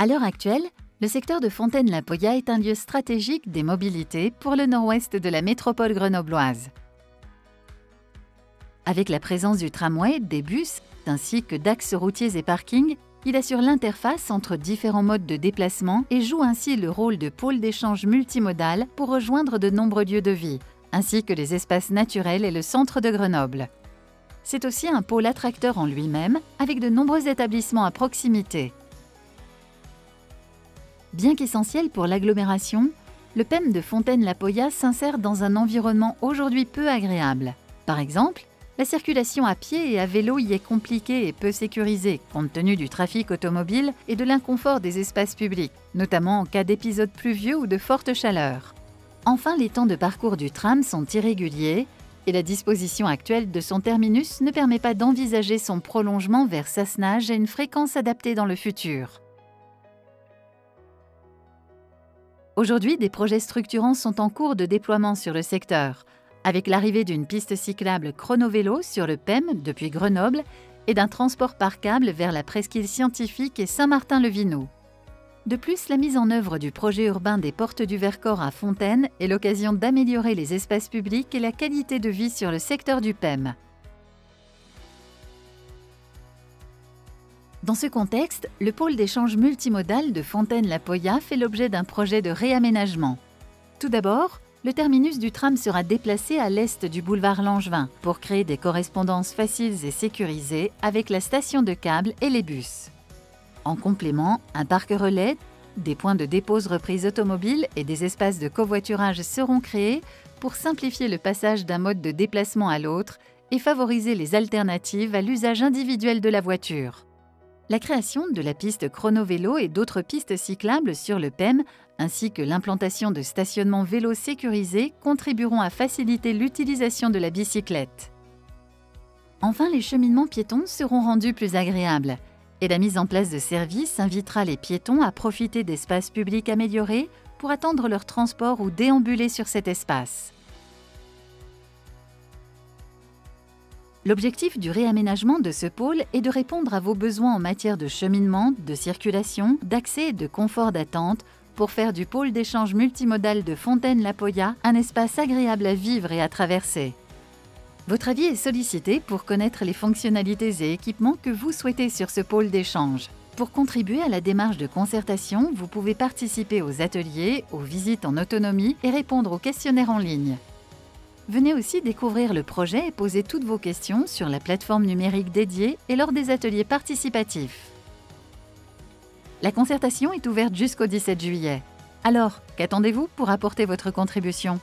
À l'heure actuelle, le secteur de Fontaine-la-Poya est un lieu stratégique des mobilités pour le nord-ouest de la métropole grenobloise. Avec la présence du tramway, des bus, ainsi que d'axes routiers et parkings, il assure l'interface entre différents modes de déplacement et joue ainsi le rôle de pôle d'échange multimodal pour rejoindre de nombreux lieux de vie, ainsi que les espaces naturels et le centre de Grenoble. C'est aussi un pôle attracteur en lui-même, avec de nombreux établissements à proximité. Bien qu'essentiel pour l'agglomération, le PEM de Fontaine-la-Poya s'insère dans un environnement aujourd'hui peu agréable. Par exemple, la circulation à pied et à vélo y est compliquée et peu sécurisée, compte tenu du trafic automobile et de l'inconfort des espaces publics, notamment en cas d'épisodes pluvieux ou de forte chaleur. Enfin, les temps de parcours du tram sont irréguliers et la disposition actuelle de son terminus ne permet pas d'envisager son prolongement vers Sassenage à une fréquence adaptée dans le futur. Aujourd'hui, des projets structurants sont en cours de déploiement sur le secteur, avec l'arrivée d'une piste cyclable chrono-vélo sur le PEM depuis Grenoble et d'un transport par câble vers la presqu'île scientifique et Saint-Martin-le-Vinoux. De plus, la mise en œuvre du projet urbain des Portes du Vercors à Fontaine est l'occasion d'améliorer les espaces publics et la qualité de vie sur le secteur du PEM. Dans ce contexte, le pôle d'échange multimodal de Fontaine-la-Poya fait l'objet d'un projet de réaménagement. Tout d'abord, le terminus du tram sera déplacé à l'est du boulevard Langevin pour créer des correspondances faciles et sécurisées avec la station de câble et les bus. En complément, un parc relais, des points de dépose-reprise automobile et des espaces de covoiturage seront créés pour simplifier le passage d'un mode de déplacement à l'autre et favoriser les alternatives à l'usage individuel de la voiture. La création de la piste chrono-vélo et d'autres pistes cyclables sur le PEM, ainsi que l'implantation de stationnements vélos sécurisés contribueront à faciliter l'utilisation de la bicyclette. Enfin, les cheminements piétons seront rendus plus agréables et la mise en place de services invitera les piétons à profiter d'espaces publics améliorés pour attendre leur transport ou déambuler sur cet espace. L'objectif du réaménagement de ce pôle est de répondre à vos besoins en matière de cheminement, de circulation, d'accès et de confort d'attente pour faire du pôle d'échange multimodal de Fontaine-la-Poya un espace agréable à vivre et à traverser. Votre avis est sollicité pour connaître les fonctionnalités et équipements que vous souhaitez sur ce pôle d'échange. Pour contribuer à la démarche de concertation, vous pouvez participer aux ateliers, aux visites en autonomie et répondre aux questionnaires en ligne. Venez aussi découvrir le projet et poser toutes vos questions sur la plateforme numérique dédiée et lors des ateliers participatifs. La concertation est ouverte jusqu'au 17 juillet. Alors, qu'attendez-vous pour apporter votre contribution ?